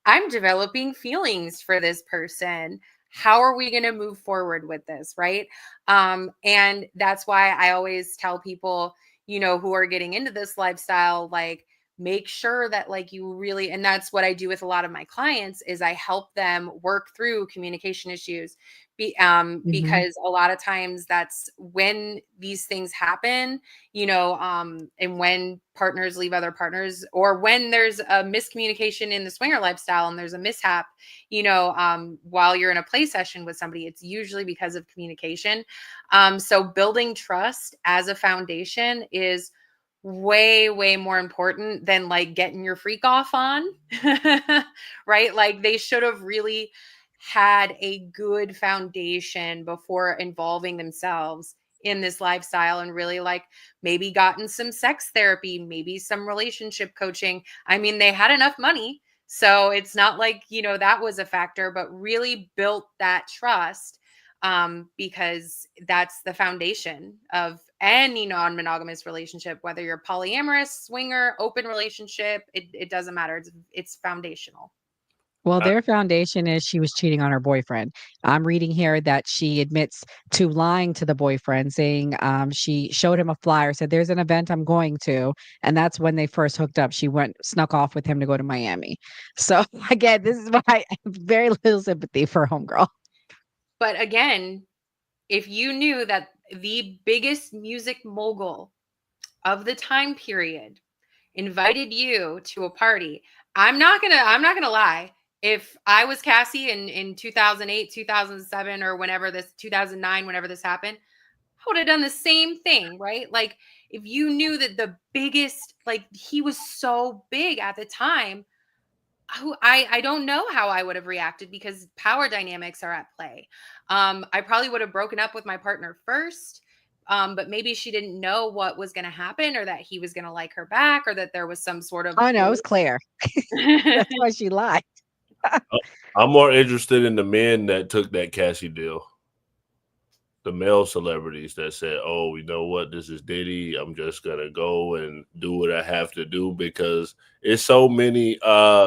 I'm developing feelings for this person. How are we going to move forward with this? Right. And that's why I always tell people, who are getting into this lifestyle, like, make sure that like you really, and that's what I do with a lot of my clients, is I help them work through communication issues. Mhm. Because a lot of times that's when these things happen, and when partners leave other partners, or when there's a miscommunication in the swinger lifestyle and there's a mishap, while you're in a play session with somebody, it's usually because of communication. So building trust as a foundation is way, way more important than like getting your freak off on, right? Like they should have really had a good foundation before involving themselves in this lifestyle, and really like maybe gotten some sex therapy, maybe some relationship coaching. I mean, they had enough money, so it's not like, that was a factor, but really built that trust, because that's the foundation of any non-monogamous relationship, whether you're polyamorous, swinger, open relationship, it doesn't matter. It's foundational. Well, I, their foundation is she was cheating on her boyfriend. I'm reading here that she admits to lying to the boyfriend, saying she showed him a flyer, said, "There's an event I'm going to." And that's when they first hooked up. She went, snuck off with him to go to Miami. So, again, this is why I have very little sympathy for Homegirl. But again, if you knew that the biggest music mogul of the time period invited you to a party, I'm not gonna lie. If I was Cassie in 2008, 2007, or whenever this 2009, whenever this happened, I would have done the same thing, right? Like if you knew that the biggest, like he was so big at the time, I don't know how I would have reacted, because power dynamics are at play. I probably would have broken up with my partner first. But maybe she didn't know what was going to happen, or that he was going to like her back, or that there was some sort of Oh, no, it was Claire. That's why she lied. I'm more interested in the men that took that Cassie deal. the male celebrities that said, "Oh, you know what? This is Diddy. I'm just gonna go and do what I have to do," because it's so many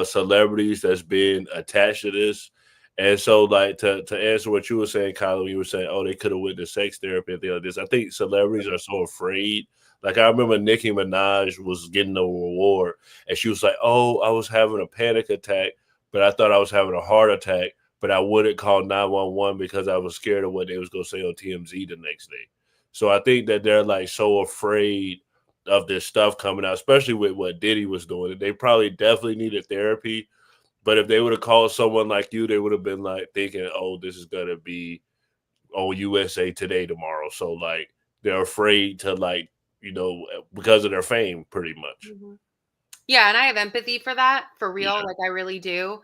celebrities that's been attached to this. And so, like to answer what you were saying, Kylie, you were saying, "Oh, they could have went to sex therapy and things like this." I think celebrities are so afraid. Like I remember Nicki Minaj was getting a reward, and she was like, "Oh, I was having a panic attack, but I thought I was having a heart attack." But I wouldn't call 911 because I was scared of what they was gonna say on TMZ the next day. So I think that they're like so afraid of this stuff coming out, especially with what Diddy was doing. They probably definitely needed therapy. But if they would have called someone like you, they would have been like thinking, "Oh, this is gonna be on USA Today tomorrow." So like they're afraid to like because of their fame, pretty much. Mhm. Yeah, and I have empathy for that, for real, Yeah, like I really do.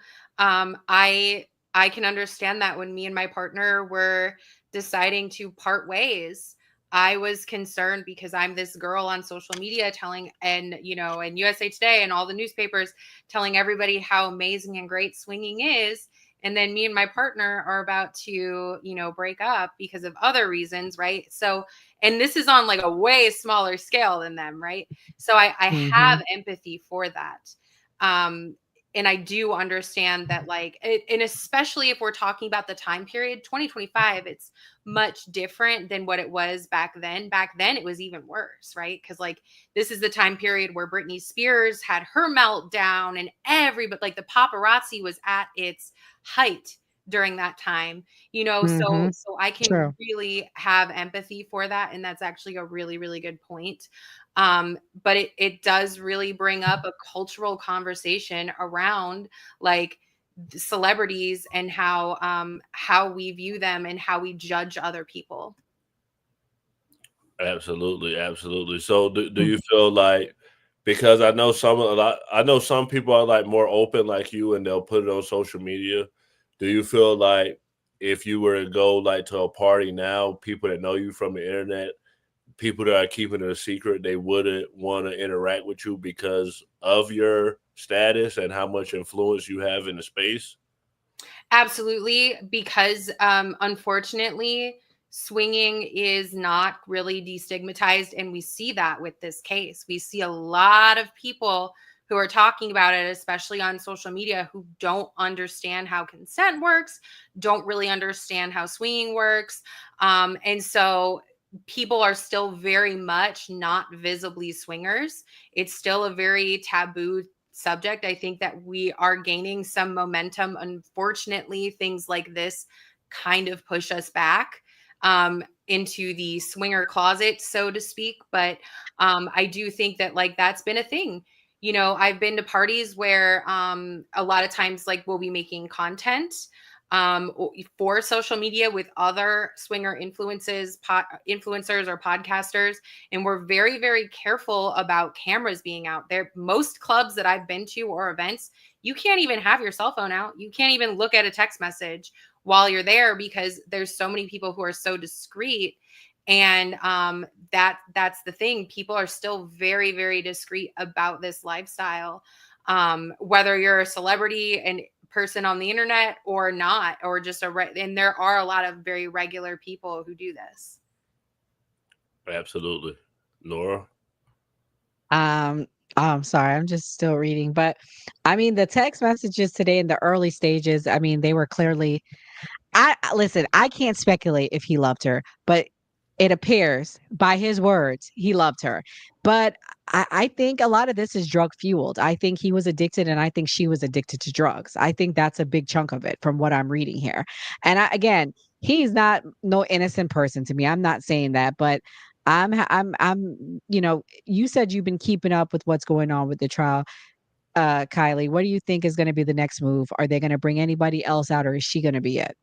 I can understand that when me and my partner were deciding to part ways, I was concerned because I'm this girl on social media telling and USA Today and all the newspapers telling everybody how amazing and great swinging is. And then me and my partner are about to break up because of other reasons, right? So, and this is on like a way smaller scale than them, right? So I Mhm. have empathy for that. Um, and I do understand that, like, and especially if we're talking about the time period, 2025, it's much different than what it was back then. Back then, it was even worse, right? Because, like, this is the time period where Britney Spears had her meltdown, and everybody, like, the paparazzi was at its height during that time, so Mhm. I can True. really have empathy for that. And that's actually a really, really good point. But it does really bring up a cultural conversation around, like, celebrities and how we view them and how we judge other people. absolutely, absolutely. So do Mm. you feel like because I know some people are like more open like you and they'll put it on social media. Do you feel like if you were to go like to a party now, people that know you from the internet, people that are keeping it a secret, they wouldn't want to interact with you because of your status and how much influence you have in the space? Absolutely, because unfortunately, swinging is not really destigmatized, and we see that with this case. We see a lot of people who are talking about it, especially on social media, who don't understand how consent works, don't really understand how swinging works, and so people are still very much not visibly swingers. It's still a very taboo subject. I think that we are gaining some momentum. Unfortunately, things like this kind of push us back into the swinger closet, so to speak. But I do think that, like, that's been a thing. I've been to parties where a lot of times, like, we'll be making content for social media with other swinger influencers or podcasters, and we're very, very careful about cameras being out there. Most clubs that I've been to or events, you can't even have your cell phone out. You can't even look at a text message while you're there because there's so many people who are so discreet. And that's the thing. People are still very, very discreet about this lifestyle. Whether you're a celebrity and person on the internet or not, or just and there are a lot of very regular people who do this. Absolutely. Nora? Um, I'm sorry, I'm just still reading, but I mean, the text messages today in the early stages, I mean, they were clearly listen, I can't speculate if he loved her, but it appears by his words he loved her. But I think a lot of this is drug fueled. I think he was addicted, and I think she was addicted to drugs. I think that's a big chunk of it from what I'm reading here. And again, he's not no innocent person to me. I'm not saying that, but you said you've been keeping up with what's going on with the trial. Kylie, what do you think is going to be the next move? Are they going to bring anybody else out, or is she going to be it?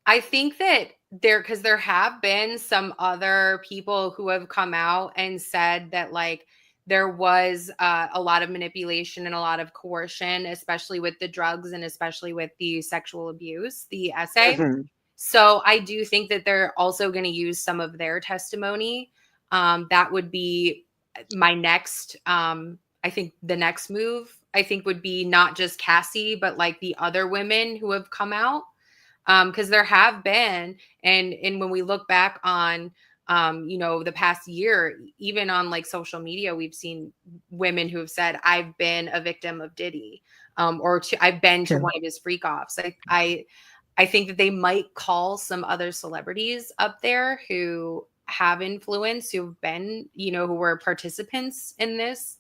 I think that because there have been some other people who have come out and said that, like, there was a lot of manipulation and a lot of coercion, especially with the drugs and especially with the sexual abuse, the essay. Mhm. So I do think that they're also going to use some of their testimony. That would be my next, I think the next move, I think, would be not just Cassie, but like the other women who have come out. Because there have been, and when we look back on the past year, even on like social media, we've seen women who have said, I've been a victim of Diddy, I've been to True. one of his freak offs. I think that they might call some other celebrities up there who have influence, who've been, who were participants in this.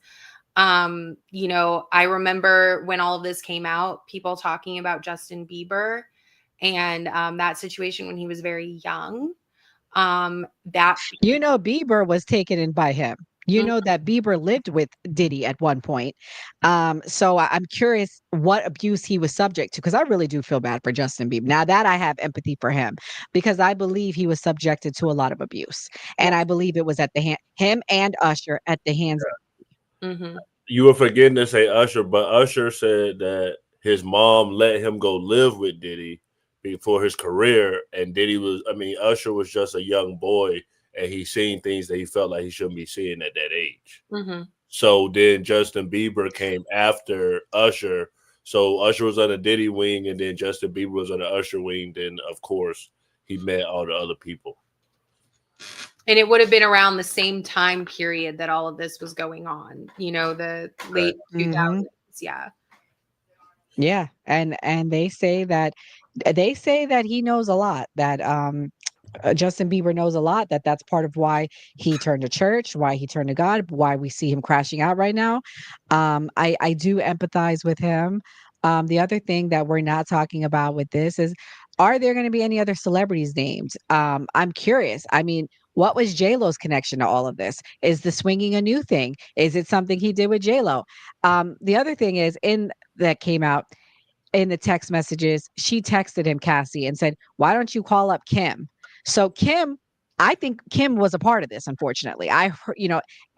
I remember when all of this came out, people talking about Justin Bieber and that situation when he was very young. That Bieber was taken in by him. That Bieber lived with Diddy at one point. So I'm curious what abuse he was subject to, because I really do feel bad for Justin Bieber. Now that I have empathy for him, because I believe he was subjected to a lot of abuse, yeah. and I believe it was at the hand him and Usher at the hands. Mm-hmm. You were forgetting to say Usher, but Usher said that his mom let him go live with Diddy before his career, and Usher was just a young boy, and he seen things that he felt like he shouldn't be seeing at that age. Mm-hmm. So then Justin Bieber came after Usher. So Usher was on the Diddy wing, and then Justin Bieber was on the Usher wing. Then, of course, he met all the other people. And it would have been around the same time period that all of this was going on, the late 2000s. Yeah. Yeah, and they say that he knows a lot, that Justin Bieber knows a lot, that's part of why he turned to church, why he turned to God, why we see him crashing out right now. I do empathize with him. The other thing that we're not talking about with this is, are there going to be any other celebrities named? I'm curious. I mean, what was J Lo's connection to all of this? Is the swinging a new thing? Is it something he did with J Lo? The other thing is, in that came out in the text messages, she texted him, Cassie, and said, "Why don't you call up Kim?" So Kim, I think Kim was a part of this, unfortunately. I heard,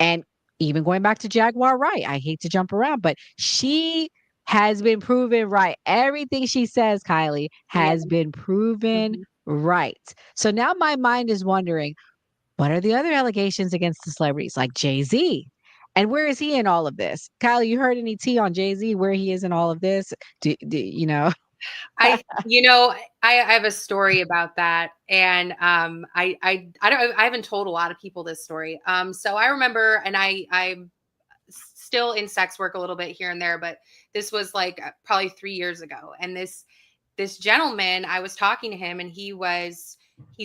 and even going back to Jaguar Wright, I hate to jump around, but she has been proven right. Everything she says, Kylie, Yeah. has been proven Mm-hmm. right. So now my mind is wondering, what are the other allegations against the celebrities like Jay-Z? And where is he in all of this? Kylie, you heard any tea on Jay-Z, where he is in all of this? Do you know? I have a story about that, and I haven't told a lot of people this story. So I remember, and I'm still in sex work a little bit here and there, but this was like probably 3 years ago, and this gentleman, I was talking to him, and he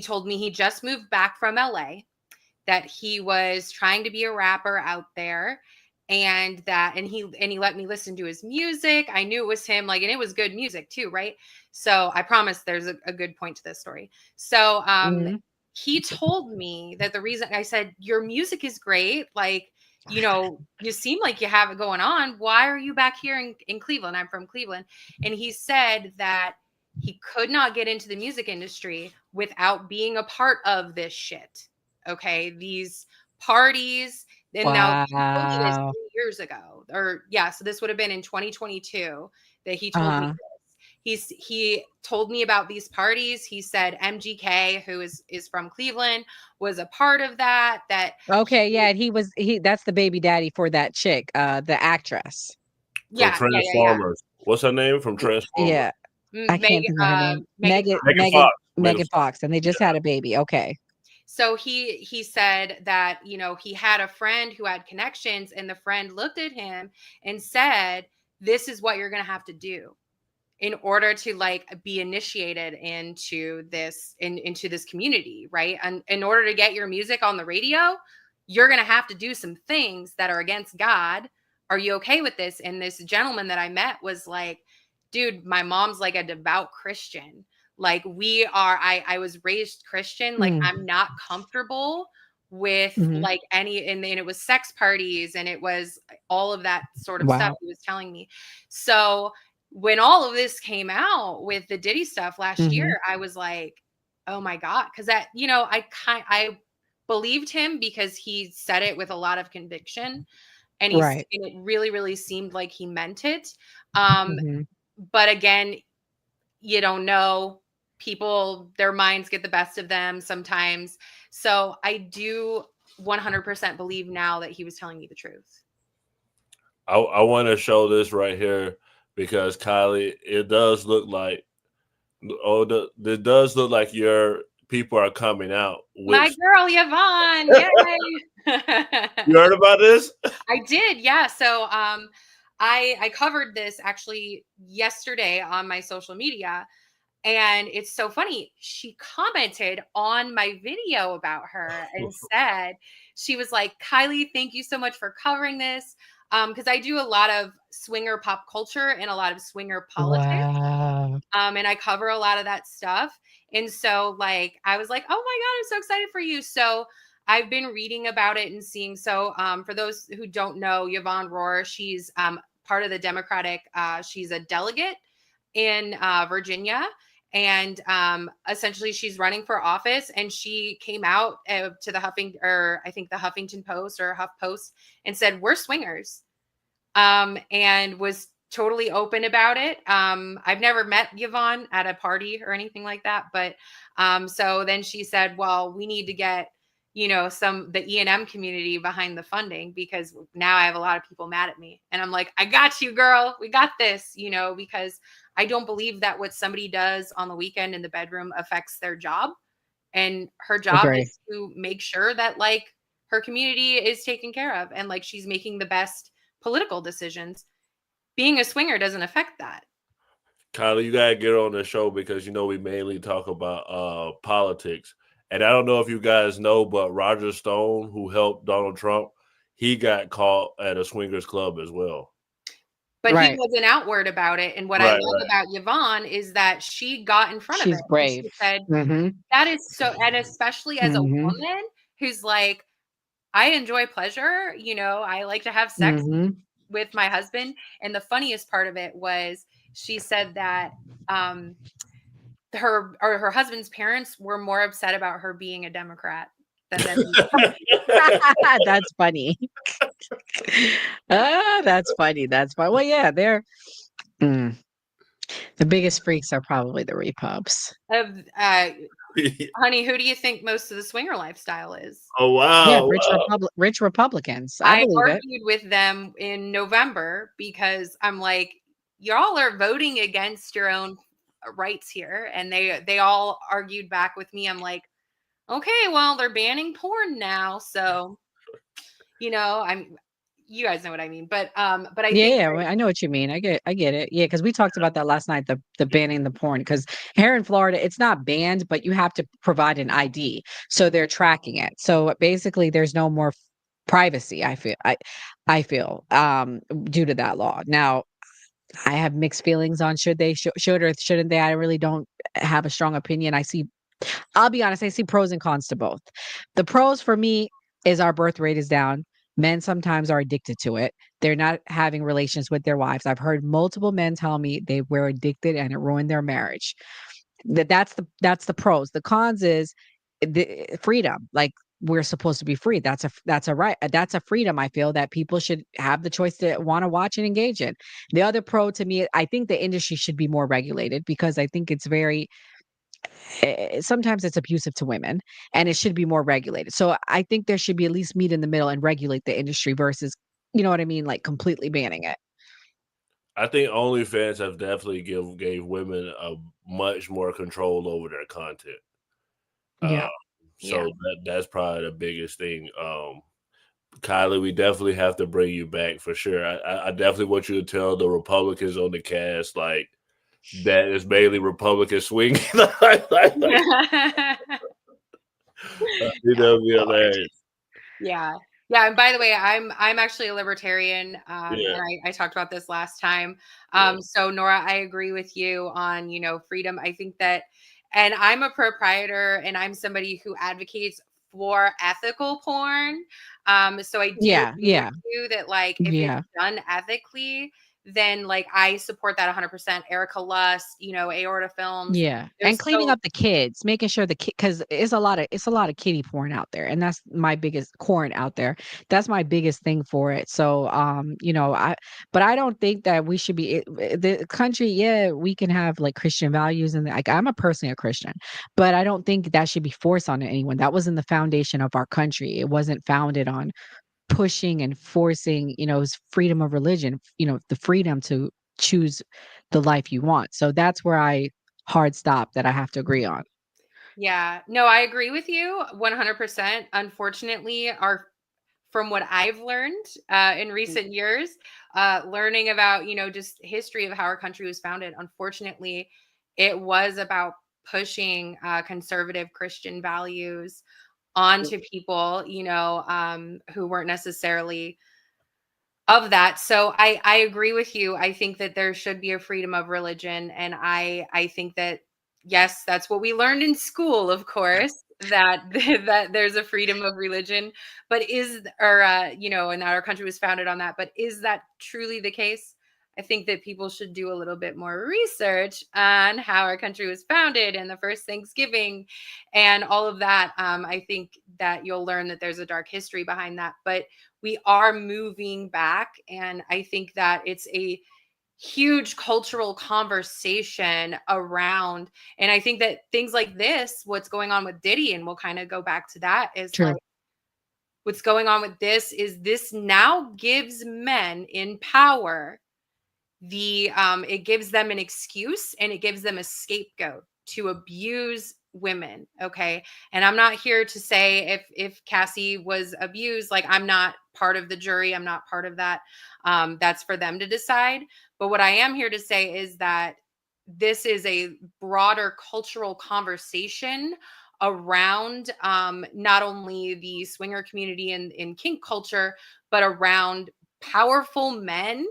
told me he just moved back from LA, that he was trying to be a rapper out there, and he let me listen to his music. I knew it was him, like, and it was good music too, right? So I promise there's a good point to this story. So Mhm. he told me that the reason, I said, your music is great, like, you seem like you have it going on. Why are you back here in Cleveland? I'm from Cleveland. And he said that he could not get into the music industry without being a part of this shit. Okay. These parties. And now he told me this Wow. 3 years ago, or yeah. So this would have been in 2022 that he told me Uh-huh. this. He told me about these parties. He said MGK, who is from Cleveland, was a part of that. That he, Okay, yeah, and that's the baby daddy for that chick, the actress. From yeah. Transformers. What's her name from Transformers? Yeah, I can't think of her name. Megan Fox. Megan Fox. Megan Megan Fox. Fox, and they just had a baby. Okay. So he said that, he had a friend who had connections, and the friend looked at him and said, this is what you're going to have to do in order to like be initiated into this community, right? And in order to get your music on the radio, you're going to have to do some things that are against God. Are you okay with this? And this gentleman that I met was like, dude, my mom's like a devout Christian. Like I was raised Christian. Like, Mm. I'm not comfortable with Mhm. like and it was sex parties, and it was all of that sort of stuff Wow. he was telling me. So when all of this came out with the Diddy stuff last Mhm. year, I was like, oh my God. Cause I believed him because he said it with a lot of conviction, and Right. and it really, really seemed like he meant it. Um, Mhm. but again, you don't know. People, their minds get the best of them sometimes. So I do 100% believe now that he was telling me the truth. I want to show this right here because Kylie, it does look like Oh, it does look like your people are coming out My with. girl Yvonne, yay! You heard about this? I did, yeah. So I covered this actually yesterday on my social media, and it's so funny. She commented on my video about her and said, she was like, Kylie, thank you so much for covering this. Because I do a lot of swinger pop culture and a lot of swinger politics. Wow. And I cover a lot of that stuff. And so, like, I was like, oh my God, I'm so excited for you. So, I've been reading about it and seeing. So, for those who don't know, Yvonne Rohr, she's part of the Democratic, she's a delegate in Virginia. And essentially, she's running for office. And she came out to the or I think the Huffington Post or Huff Post and said, we're swingers, and was totally open about it. I've never met Yvonne at a party or anything like that, but so then she said, "Well, we need to get the E&M community behind the funding because now I have a lot of people mad at me." And I'm like, "I got you, girl. We got this." Because I don't believe that what somebody does on the weekend in the bedroom affects their job, and her job Agree. is to make sure that like her community is taken care of and like she's making the best political decisions. Being a swinger doesn't affect that. Kylie, you gotta get on the show because we mainly talk about politics. And I don't know if you guys know, but Roger Stone, who helped Donald Trump, he got caught at a swingers club as well. But he Right. wasn't outward about it. And what I Right, love about Yvonne is that she got in front of She's it and brave. she said, Mhm. that is so, and especially as a Mhm. woman who's like, I enjoy pleasure, I like to have sex Mhm. with my husband. And the funniest part of it was she said that um her husband's parents were more upset about her being a Democrat than them being That's funny. That's funny. That's funny. Well, yeah, they're mm, the biggest freaks are probably the repubs. of right. honey, who do you think most of the swinger lifestyle is? Oh Yeah, wow, wow. rich Republicans. I I believe it. argued with them in November because I'm like, y'all are voting against your own rights here, and they all argued back with me. I'm like, okay, well, they're banning porn now, so I'm you guys know what I mean. But I Yeah, think yeah, well, I know what you mean. I get it. Yeah, because we talked about that last night, the banning the porn. Because here in Florida, it's not banned, but you have to provide an ID, so they're tracking it. So basically, there's no more privacy. I feel due to that law. Now, I have mixed feelings on should or shouldn't they. I really don't have a strong opinion. I'll be honest, I see pros and cons to both. The pros for me is our birth rate is down. Men sometimes are addicted to it. They're not having relations with their wives. I've heard multiple men tell me they were addicted and it ruined their marriage. That's the pros. The cons is the freedom. Like we're supposed to be free. That's a right. That's a freedom I feel that people should have the choice to want to watch and engage in. The other pro to me, I think the industry should be more regulated because I think it's very sometimes it's abusive to women and it should be more regulated. So I think there should be at least meet in the middle and regulate the industry versus, you know what I mean, like completely banning it. I think OnlyFans have definitely gave women a much more control over their content. Uh, Yeah. yeah. so that's probably the biggest thing. Kylie, we definitely have to bring you back for sure. I definitely want you to tell the Republicans on the cast like that is mainly Republican swinging. like, that'd be Lord. hilarious. Yeah. Yeah, and by the way, I'm actually a libertarian, Yeah, and I talked about this last time. yeah. So Nora, I agree with you on, freedom. I think that, and I'm a proprietor, and I'm somebody who advocates for ethical porn. So I do Yeah, agree with yeah, you that like if it's yeah. done ethically, then like I support that 100%. Erica Lust, Aorta Films. Yeah, and There's cleaning so up the kids, making sure the kid because it's a lot of kiddie porn out there, and that's my biggest corn out there. That's my biggest thing for it. So, but I don't think that we should be the country. Yeah, we can have like Christian values, and like I'm a personally a Christian, but I don't think that should be forced on anyone. That wasn't the foundation of our country. It wasn't founded on pushing and forcing, freedom of religion, the freedom to choose the life you want. So that's where I hard stop that I have to agree on. Yeah. No, I agree with you 100%. Unfortunately, our from what I've learned in recent years, learning about, just history of how our country was founded, unfortunately, it was about pushing conservative Christian values onto people, who weren't necessarily of that. So I agree with you. I think that there should be a freedom of religion, and I think that yes, that's what we learned in school, of course, that that there's a freedom of religion, but and that our country was founded on that, but is that truly the case? I think that people should do a little bit more research on how our country was founded and the first Thanksgiving and all of that. I think that you'll learn that there's a dark history behind that, but we are moving back. And I think that it's a huge cultural conversation around. And I think that things like this, what's going on with Diddy, and we'll kind of go back to that, is like True. what's going on with this now gives men in power it gives them an excuse and it gives them a scapegoat to abuse women. Okay. And I'm not here to say if Cassie was abused, like I'm not part of the jury, I'm not part of that. That's for them to decide. But what I am here to say is that this is a broader cultural conversation around not only the swinger community and in kink culture, but around powerful men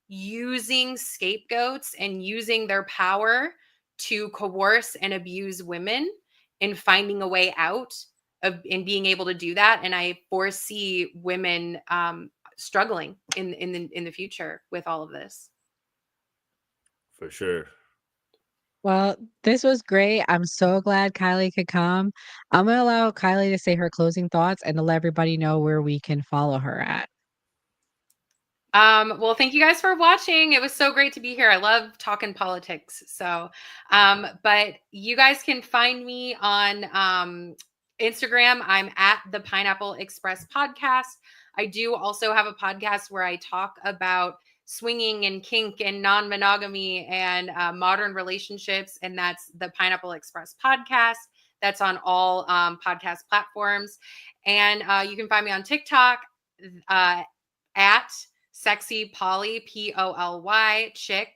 using scapegoats and using their power to coerce and abuse women and finding a way out of and being able to do that. And I foresee women struggling in the future with all of this. For sure. Well, this was great. I'm so glad Kylie could come. I'm gonna allow Kylie to say her closing thoughts and to let everybody know where we can follow her at. Well, thank you guys for watching. It was so great to be here. I love talking politics. So, but you guys can find me on Instagram. I'm at the Pineapple Express podcast. I do also have a podcast where I talk about swinging and kink and non-monogamy and modern relationships, and that's the Pineapple Express podcast. That's on all podcast platforms, and you can find me on TikTok at Sexy Polly, Poly chick.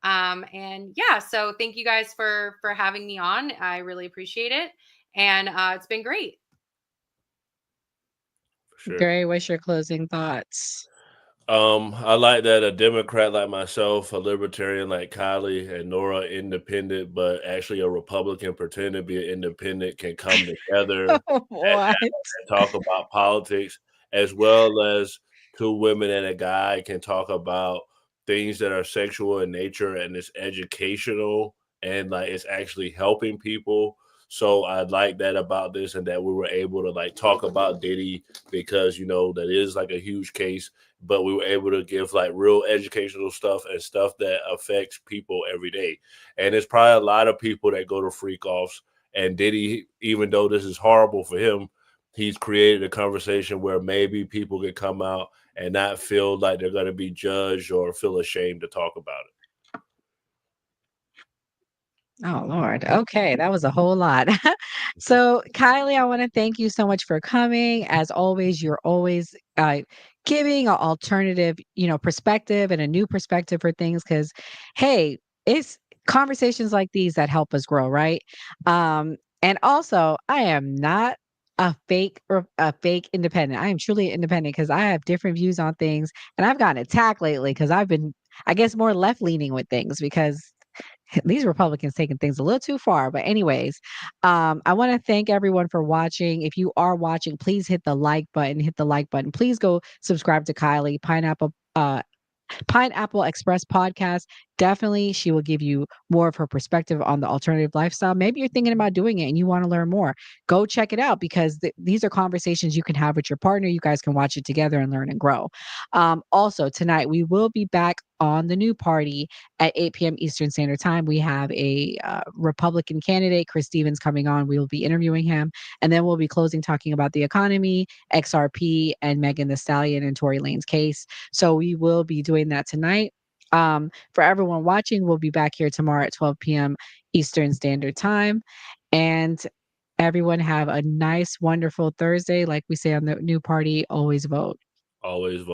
And yeah, so thank you guys for having me on. I really appreciate it, and it's been great. For sure. Gary, what's your closing thoughts? I like that a Democrat like myself, a libertarian like Kylie, and Nora, independent, but actually a Republican pretending to be an independent, can come together What? and talk about politics, as well as two women and a guy can talk about things that are sexual in nature and it's educational and like it's actually helping people. So I like that about this, and that we were able to like talk about Diddy because that is like a huge case, but we were able to give like real educational stuff and stuff that affects people every day. And there's probably a lot of people that go to freak offs, and Diddy, even though this is horrible for him, he's created a conversation where maybe people can come out and not feel like they're going to be judged or feel ashamed to talk about it. Oh, Lord. Okay, that was a whole lot. So, Kylie, I want to thank you so much for coming. As always, you're always giving an alternative, perspective and a new perspective for things. Because, hey, it's conversations like these that help us grow, right? And also, I am not a fake independent. I am truly independent because I have different views on things, and I've gotten attacked lately because I've been, I guess, more left leaning with things because these Republicans taking things a little too far. But anyways, I want to thank everyone for watching. If you are watching, please hit the like button. Hit the like button. Please go subscribe to Kylie Pineapple Express podcast. Definitely, she will give you more of her perspective on the alternative lifestyle. Maybe you're thinking about doing it and you want to learn more. Go check it out because these are conversations you can have with your partner. You guys can watch it together and learn and grow. Also, tonight we will be back on the new party at 8 p.m. Eastern Standard Time. We have a Republican candidate, Chris Stevens, coming on. We will be interviewing him, and then we'll be closing talking about the economy, XRP, and Megan Thee Stallion and Tory Lane's case. So we will be doing that tonight. For everyone watching, we'll be back here tomorrow at 12 p.m. Eastern Standard Time. And everyone have a nice, wonderful Thursday. Like we say on the new party, always vote. Always vote.